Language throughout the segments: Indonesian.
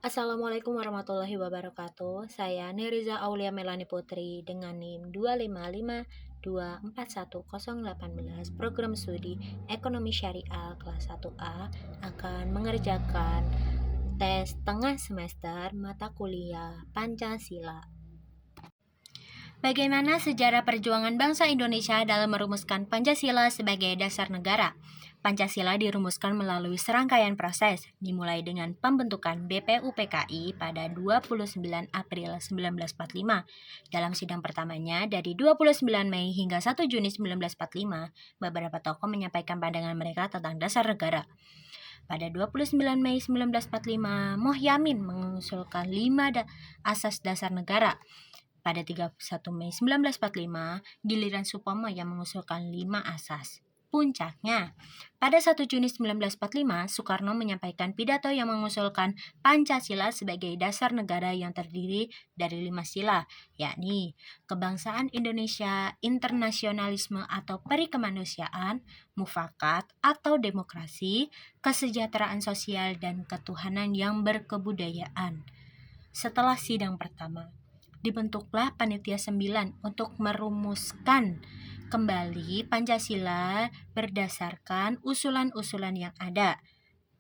Assalamualaikum warahmatullahi wabarakatuh. Saya Neriza Aulia Melani Putri dengan NIM 25522410818 Program Studi Ekonomi Syariah kelas 1A akan mengerjakan tes tengah semester mata kuliah Pancasila. Bagaimana sejarah perjuangan bangsa Indonesia dalam merumuskan Pancasila sebagai dasar negara? Pancasila dirumuskan melalui serangkaian proses, dimulai dengan pembentukan BPUPKI pada 29 April 1945. Dalam sidang pertamanya dari 29 Mei hingga 1 Juni 1945, beberapa tokoh menyampaikan pandangan mereka tentang dasar negara. Pada 29 Mei 1945, Mohyamin mengusulkan 5 asas dasar negara. Pada 31 Mei 1945, giliran Supomo yang mengusulkan 5 asas. Puncaknya, pada 1 Juni 1945, Soekarno menyampaikan pidato yang mengusulkan Pancasila sebagai dasar negara yang terdiri dari 5 sila, yakni kebangsaan Indonesia, internasionalisme atau perikemanusiaan, mufakat atau demokrasi, kesejahteraan sosial, dan ketuhanan yang berkebudayaan. Setelah sidang pertama, dibentuklah Panitia 9 untuk merumuskan kembali Pancasila berdasarkan usulan-usulan yang ada.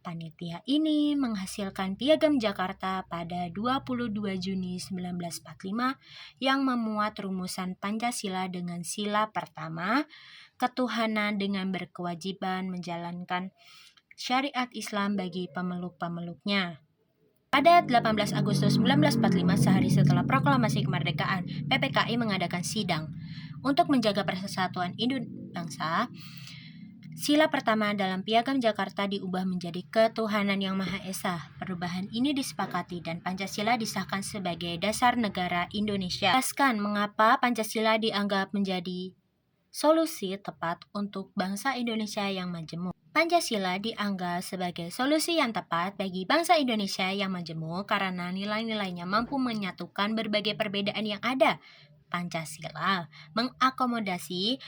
Panitia ini menghasilkan Piagam Jakarta pada 22 Juni 1945 yang memuat rumusan Pancasila dengan sila pertama, ketuhanan dengan berkewajiban menjalankan syariat Islam bagi pemeluk-pemeluknya. Pada 18 Agustus 1945, sehari setelah proklamasi kemerdekaan, PPKI mengadakan sidang untuk menjaga persatuan bangsa. Sila pertama dalam Piagam Jakarta diubah menjadi ketuhanan yang Maha Esa. Perubahan ini disepakati dan Pancasila disahkan sebagai dasar negara Indonesia. Jelaskan mengapa Pancasila dianggap menjadi solusi tepat untuk bangsa Indonesia yang majemuk. Pancasila dianggap sebagai solusi yang tepat bagi bangsa Indonesia yang majemuk karena nilai-nilainya mampu menyatukan berbagai perbedaan yang ada. Pancasila mengakomodasi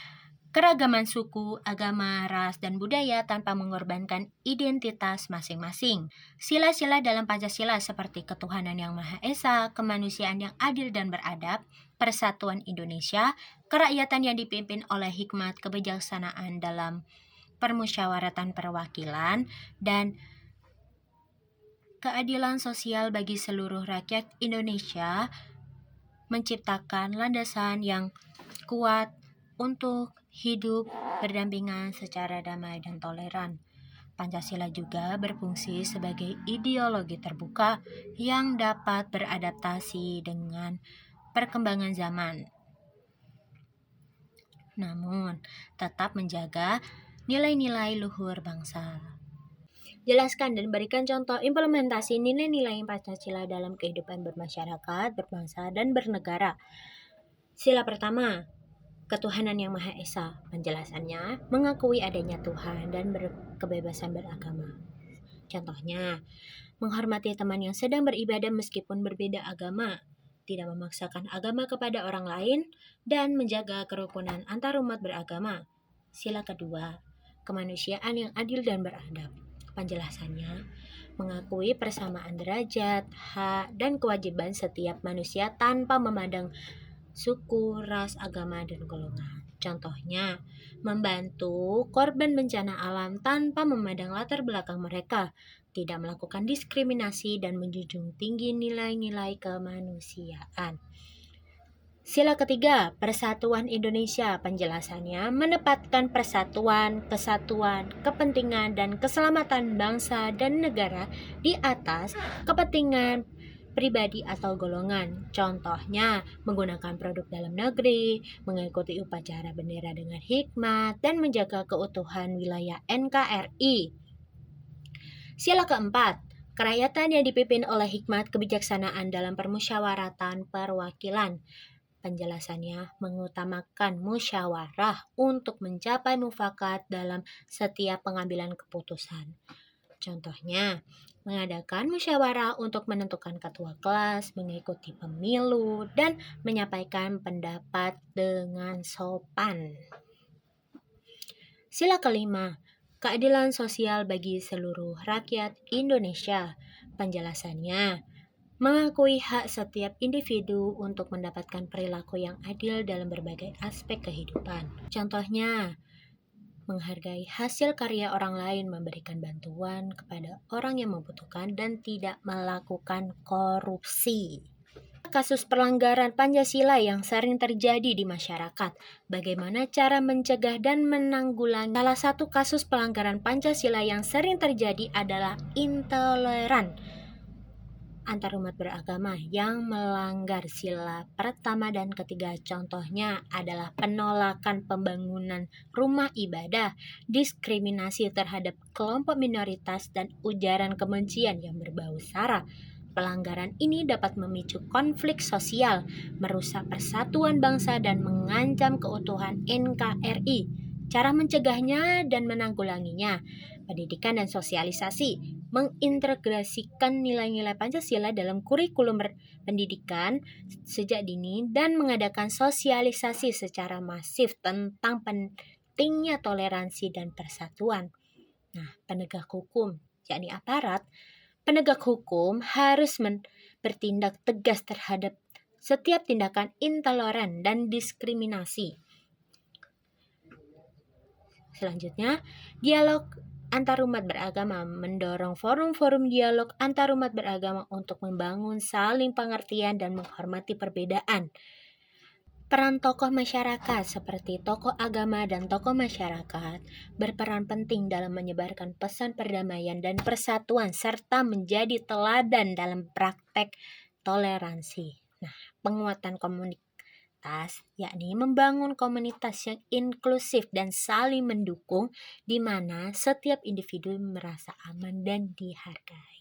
keragaman suku, agama, ras, dan budaya tanpa mengorbankan identitas masing-masing. Sila-sila dalam Pancasila seperti ketuhanan yang Maha Esa, kemanusiaan yang adil dan beradab, persatuan Indonesia, kerakyatan yang dipimpin oleh hikmat kebijaksanaan dalam permusyawaratan perwakilan, dan keadilan sosial bagi seluruh rakyat Indonesia menciptakan landasan yang kuat untuk hidup berdampingan secara damai dan toleran. Pancasila juga berfungsi sebagai ideologi terbuka yang dapat beradaptasi dengan perkembangan zaman, namun tetap menjaga nilai-nilai luhur bangsa. Jelaskan dan berikan contoh implementasi nilai-nilai Pancasila dalam kehidupan bermasyarakat, berbangsa, dan bernegara. Sila pertama, ketuhanan yang Maha Esa. Penjelasannya, mengakui adanya Tuhan dan kebebasan beragama. Contohnya, menghormati teman yang sedang beribadah meskipun berbeda agama, tidak memaksakan agama kepada orang lain, dan menjaga kerukunan antar umat beragama. Sila kedua, kemanusiaan yang adil dan beradab. Penjelasannya, mengakui persamaan derajat, hak, dan kewajiban setiap manusia tanpa memandang suku, ras, agama, dan golongan. Contohnya, membantu korban bencana alam tanpa memandang latar belakang mereka, tidak melakukan diskriminasi, dan menjunjung tinggi nilai-nilai kemanusiaan. Sila ketiga, Persatuan Indonesia. Penjelasannya, menempatkan persatuan, kesatuan, kepentingan, dan keselamatan bangsa dan negara di atas kepentingan pribadi atau golongan. Contohnya, menggunakan produk dalam negeri, mengikuti upacara bendera dengan hikmat, dan menjaga keutuhan wilayah NKRI. Sila keempat, kerakyatan yang dipimpin oleh hikmat kebijaksanaan dalam permusyawaratan perwakilan. Penjelasannya, mengutamakan musyawarah untuk mencapai mufakat dalam setiap pengambilan keputusan. Contohnya, mengadakan musyawarah untuk menentukan ketua kelas, mengikuti pemilu, dan menyampaikan pendapat dengan sopan. Sila kelima, keadilan sosial bagi seluruh rakyat Indonesia. Penjelasannya, mengakui hak setiap individu untuk mendapatkan perilaku yang adil dalam berbagai aspek kehidupan. Contohnya, menghargai hasil karya orang lain, memberikan bantuan kepada orang yang membutuhkan, dan tidak melakukan korupsi. Kasus pelanggaran Pancasila yang sering terjadi di masyarakat. Bagaimana cara mencegah dan menanggulangi? Salah satu kasus pelanggaran Pancasila yang sering terjadi adalah intoleran antarumat beragama yang melanggar sila pertama dan ketiga. Contohnya adalah penolakan pembangunan rumah ibadah, diskriminasi terhadap kelompok minoritas, dan ujaran kebencian yang berbau sara. Pelanggaran ini dapat memicu konflik sosial, merusak persatuan bangsa, dan mengancam keutuhan NKRI. Cara mencegahnya dan menanggulanginya: pendidikan dan sosialisasi, mengintegrasikan nilai-nilai Pancasila dalam kurikulum pendidikan sejak dini, dan mengadakan sosialisasi secara masif tentang pentingnya toleransi dan persatuan. Nah, penegak hukum, yakni aparat, penegak hukum harus bertindak tegas terhadap setiap tindakan intoleran dan diskriminasi. Selanjutnya, dialog antarumat beragama, mendorong forum-forum dialog antarumat beragama untuk membangun saling pengertian dan menghormati perbedaan. Peran tokoh masyarakat seperti tokoh agama dan tokoh masyarakat berperan penting dalam menyebarkan pesan perdamaian dan persatuan serta menjadi teladan dalam praktek toleransi. Nah, penguatan komunitas, yakni membangun komunitas yang inklusif dan saling mendukung, di mana setiap individu merasa aman dan dihargai.